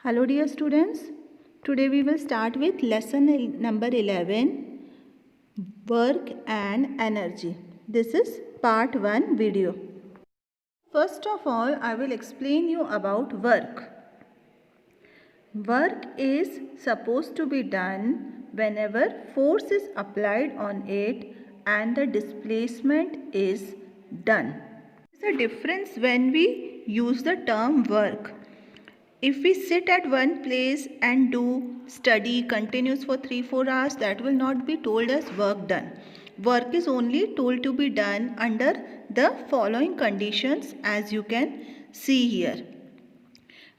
Hello dear students, today we will start with lesson number 11, work and energy. This is part 1 video. First of all, I will explain you about work. Work is supposed to be done whenever force is applied on it and the displacement is done. There is a difference when we use the term work. If we sit at one place and do study continuous for 3-4 hours, that will not be told as work done. Work is only told to be done under the following conditions, as you can see here.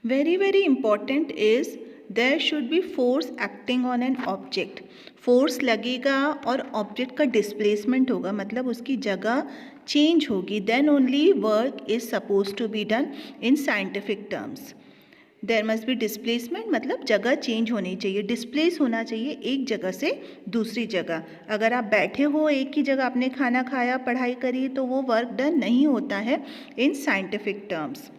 Very important is there should be force acting on an object. Force लगेगा और object का displacement होगा, मतलब उसकी जगह change होगी. Then only work is suppose to be done in scientific terms. There must be displacement, मतलब जगह चेंज होनी चाहिए, डिस्प्लेस होना चाहिए एक जगह से दूसरी जगह. अगर आप बैठे हो एक ही जगह, आपने खाना खाया, पढ़ाई करी, तो वो वर्क डन नहीं होता है इन scientific terms.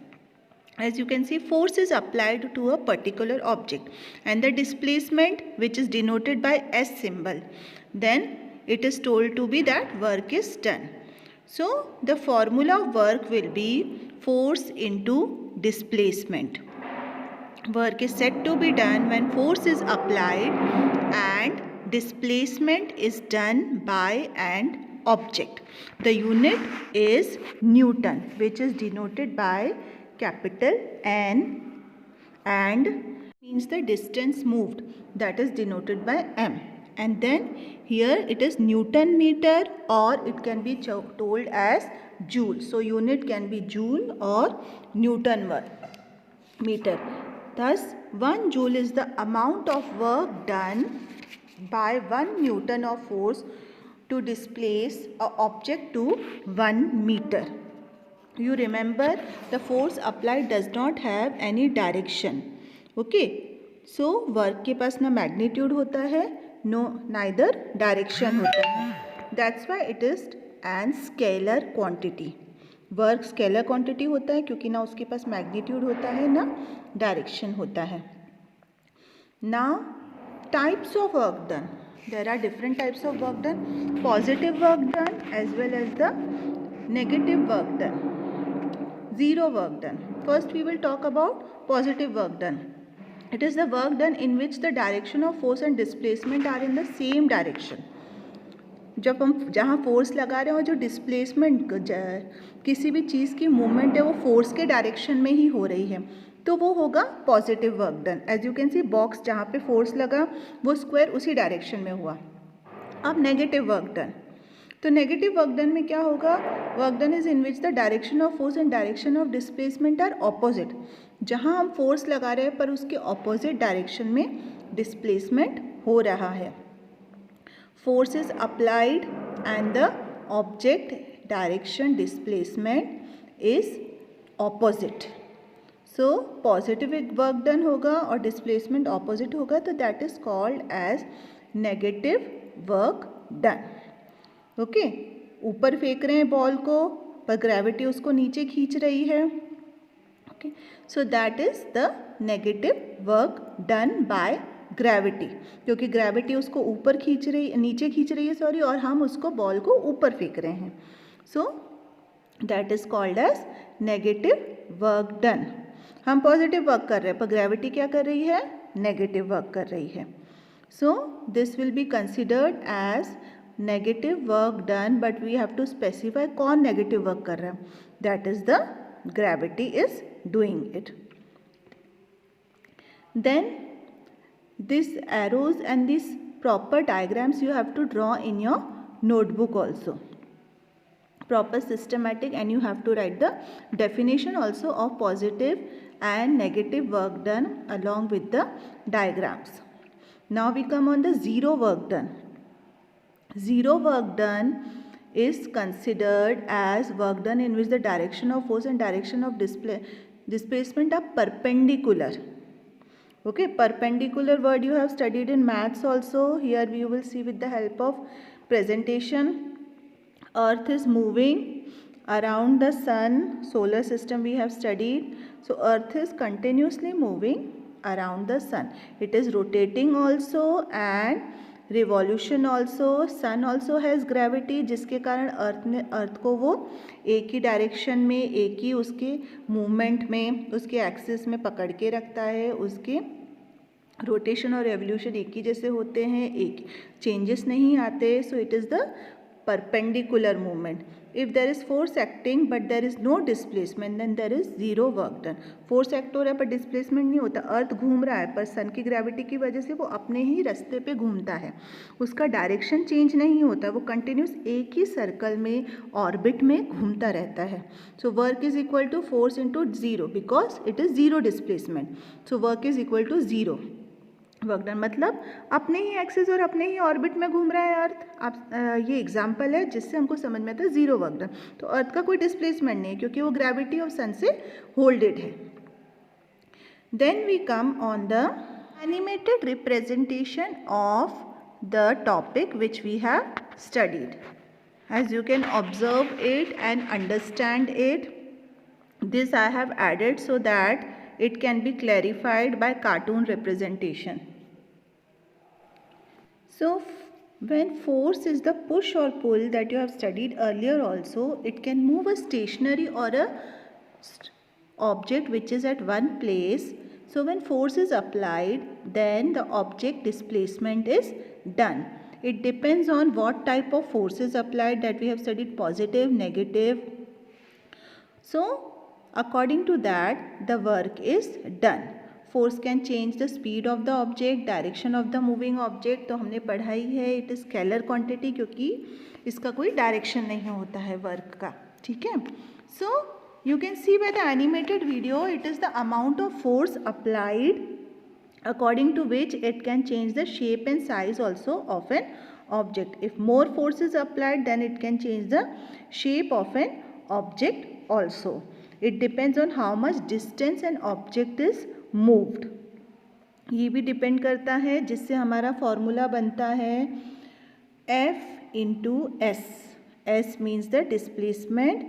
As you can see, force is applied to a particular object and the displacement, which is denoted by S symbol, then it is told to be that work is done. So the formula of work will be force into displacement. Work is said to be done when force is applied and displacement is done by an object. The unit is Newton, which is denoted by capital N, and means the distance moved, that is denoted by M. And then here it is Newton meter, or it can be told as joule. So unit can be joule or Newton meter. Thus 1 joule is the amount of work done by 1 Newton of force to displace an object to 1 meter. You remember, the force applied does not have any direction. Okay, so work के पास ना magnitude होता है, no neither direction होता है. That's why it is an scalar quantity. Work scalar quantity होता है क्योंकि ना उसके पास मैग्नीट्यूड होता है ना डायरेक्शन होता है. Now types of work done. There are different types of work done. Positive work done as well as the negative work done. Zero work done. First we will talk about positive work done. It is the work done in which the direction of force and displacement are in the same direction. जब हम जहाँ force लगा रहे हैं और जो displacement किसी भी चीज़ की मूवमेंट है वो फोर्स के डायरेक्शन में ही हो रही है, तो वो होगा positive work done. As you can see, box जहाँ पे फोर्स लगा वो स्क्वायर उसी डायरेक्शन में हुआ. अब नेगेटिव वर्क डन. तो नेगेटिव वर्क डन में क्या होगा? Work done is in which the direction of force and direction of displacement are opposite. जहाँ हम फोर्स लगा रहे हैं पर उसके ऑपोजिट डायरेक्शन में डिस्प्लेसमेंट हो रहा है. Force is applied and the object direction displacement is opposite. So positive work done होगा और डिस्प्लेसमेंट ऑपोजिट होगा, तो that is called as negative work done. Okay, ऊपर फेंक रहे हैं बॉल को पर ग्रेविटी उसको नीचे खींच रही है. Okay, so that is the negative work done by gravity, क्योंकि ग्रेविटी उसको ऊपर खींच रही, नीचे खींच रही है सॉरी, और हम उसको बॉल को ऊपर फेंक रहे हैं. So that is called as negative work done. हम पॉजिटिव वर्क कर रहे हैं पर ग्रेविटी क्या कर रही है? नेगेटिव वर्क कर रही है. So this will be considered as negative work done, but we have to specify कौन नेगेटिव वर्क कर रहा है. That is the gravity is doing it. Then this arrows and this proper diagrams you have to draw in your notebook also. Proper systematic, and you have to write the definition also of positive and negative work done along with the diagrams. Now we come on the zero work done. Zero work done is considered as work done in which the direction of force and direction of displacement are perpendicular. Okay, perpendicular word you have studied in maths also. Here you will see with the help of presentation. Earth is moving around the sun, solar system we have studied. So earth is continuously moving around the sun. It is rotating also and revolution also. sun also has gravity, जिसके कारण अर्थ को वो एक ही direction में, एक ही उसके movement में, उसके एक्सिस में पकड़ के रखता है. उसके रोटेशन और रेवोल्यूशन एक ही जैसे होते हैं, एक चेंजेस नहीं आते. So it is the perpendicular movement. If there is force acting but there is no displacement, then there is zero work done. force act हो रहा है पर displacement नहीं होता. अर्थ घूम रहा है पर सन की ग्रेविटी की वजह से वो अपने ही रास्ते पे घूमता है, उसका डायरेक्शन चेंज नहीं होता, वो कंटिन्यूस एक ही सर्कल में, ऑर्बिट में घूमता रहता है. So work is equal to force into zero, because it is zero displacement. So work is equal to zero. Work done मतलब अपने ही एक्सिस और अपने ही ऑर्बिट में घूम रहा है अर्थ. आप ये एग्जांपल है जिससे हमको समझ में आता है जीरो वर्क डन. तो अर्थ का कोई डिस्प्लेसमेंट नहीं है क्योंकि वो ग्रेविटी ऑफ सन से होल्डेड है. Then we come on the animated representation of the topic which we have studied. As you can observe it and understand it, this I have added so that it can be clarified by cartoon representation. So when force is the push or pull that you have studied earlier also, it can move a stationary or a object which is at one place. So when force is applied, then the object displacement is done. It depends on what type of force is applied, that we have studied positive, negative. So according to that the work is done. Force can change the speed of the object, direction of the moving object. तो हमने पढ़ाई है, it is scalar quantity क्योंकि इसका कोई direction नहीं होता है वर्क का. ठीक है. So you can see by the animated video, it is the amount of force applied according to which it can change the shape and size also of an object. If more force is applied, then it can change the shape of an object also. It depends on how much distance an object is moved. ये भी depend करता है, जिससे हमारा formula बनता है F into S. S means the displacement.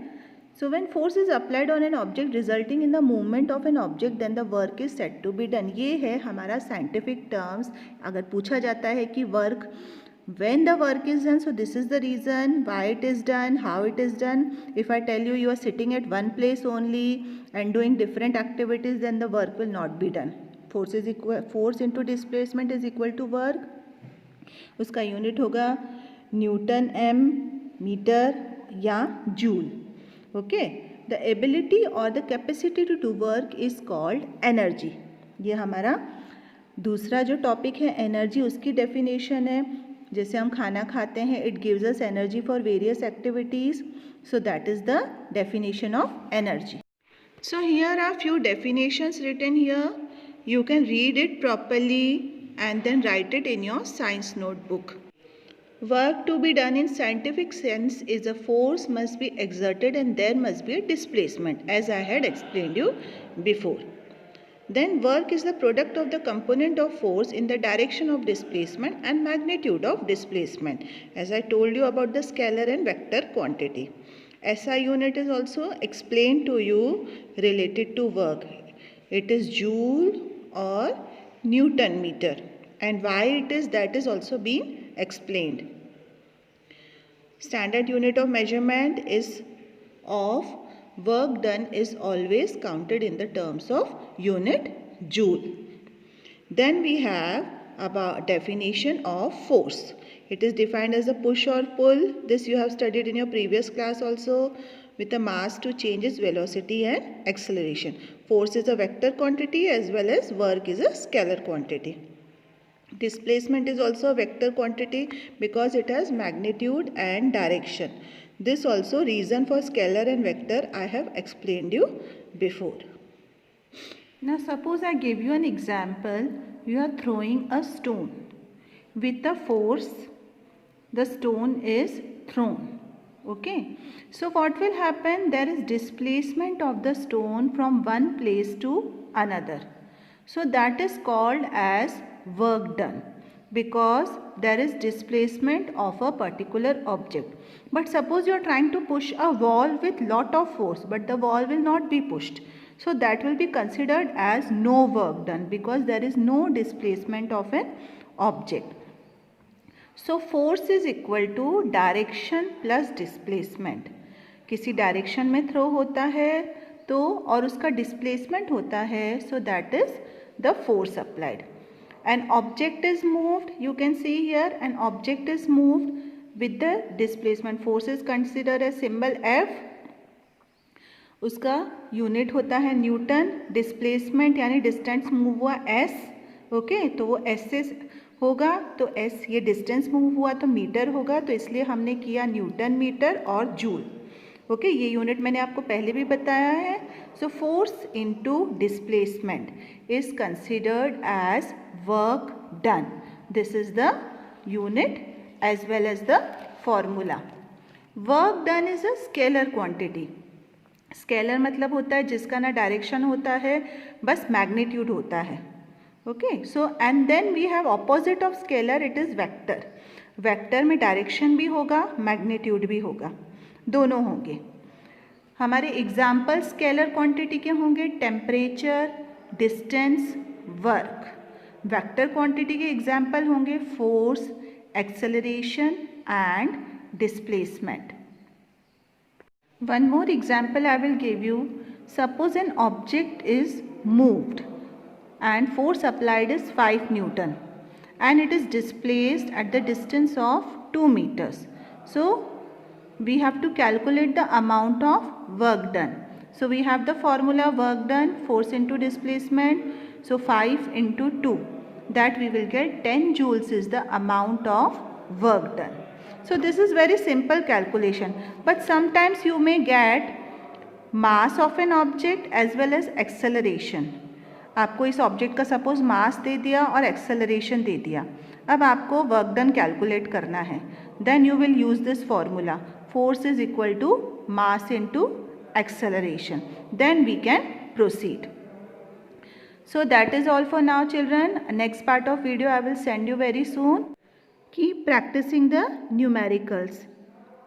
So when force is applied on an object resulting in the movement of an object, then the work is said to be done. ये है हमारा scientific terms. अगर पूछा जाता है कि work, when the work is done, so this is the reason why it is done, how it is done. If I tell you you are sitting at one place only and doing different activities, then the work will not be done. Force into displacement is equal to work. उसका unit होगा newton m, metre या joule. Okay. The ability और the capacity to do work is called energy. ये हमारा दूसरा जो topic है energy, उसकी डेफिनेशन है. जैसे हम खाना खाते हैं, it gives us energy for various activities. So that is the definition of energy. So here are few definitions written here. You can read it properly and then write it in your science notebook. Work to be done in scientific sense is a force must be exerted and there must be a displacement, as I had explained you before. Then work is the product of the component of force in the direction of displacement and magnitude of displacement, as I told you about the scalar and vector quantity. SI unit is also explained to you related to work. It is joule or Newton meter, and why it is, that is also being explained. Standard unit of measurement is of work done is always counted in the terms of unit joule. Then we have about definition of force. It is defined as a push or pull. This you have studied in your previous class also, with a mass to change its velocity and acceleration. Force is a vector quantity as well as work is a scalar quantity. Displacement is also a vector quantity because it has magnitude and direction. This also reason for scalar and vector I have explained you before. Now suppose I give you an example. You are throwing a stone. With the force, the stone is thrown. Okay. So what will happen? There is displacement of the stone from one place to another. So that is called as work done, because there is displacement of a particular object. But suppose you are trying to push a wall with lot of force, but the wall will not be pushed. So that will be considered as no work done because there is no displacement of an object. So force is equal to direction plus displacement. किसी direction में throw होता है तो और उसका displacement होता है, सो that is the force applied. An object is moved, you can see here an object is moved with the displacement. Force is considered as symbol F. उसका यूनिट होता है न्यूटन. डिस्प्लेसमेंट यानी डिस्टेंस मूव हुआ S. Okay, तो वो S से होगा तो S, ये डिस्टेंस मूव हुआ तो मीटर होगा, तो इसलिए हमने किया न्यूटन मीटर और जूल. ओके, ये यूनिट मैंने आपको पहले भी बताया है. So force into displacement is considered as work done. This is the unit as well as the formula. Work done is a scalar quantity. Scalar मतलब होता है जिसका ना डायरेक्शन होता है, बस मैग्नीट्यूड होता है. Okay, so and then we have opposite of scalar, it is vector. Vector में डायरेक्शन भी होगा, मैग्नीट्यूड भी होगा, दोनों होंगे. हमारे एग्जाम्पल स्केलर क्वांटिटी के होंगे temperature, distance, work. Vector quantity के एग्जाम्पल होंगे force, acceleration and displacement. One more example I will give you. Suppose an object is moved and force applied is 5 Newton and it is displaced at the distance of 2 meters. So we have to calculate the amount of work done. So we have the formula work done, force into displacement. So 5 into 2, that we will get 10 joules is the amount of work done. So this is very simple calculation, but sometimes you may get mass of an object as well as acceleration. आपको इस object का suppose मास दे दिया और acceleration दे दिया. अब आपको work done calculate करना है. Then you will use this formula, force is equal to mass into acceleration. Then we can proceed. So that is all for now, children. Next part of video I will send you very soon. Keep practicing the numericals.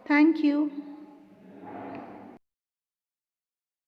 Thank you.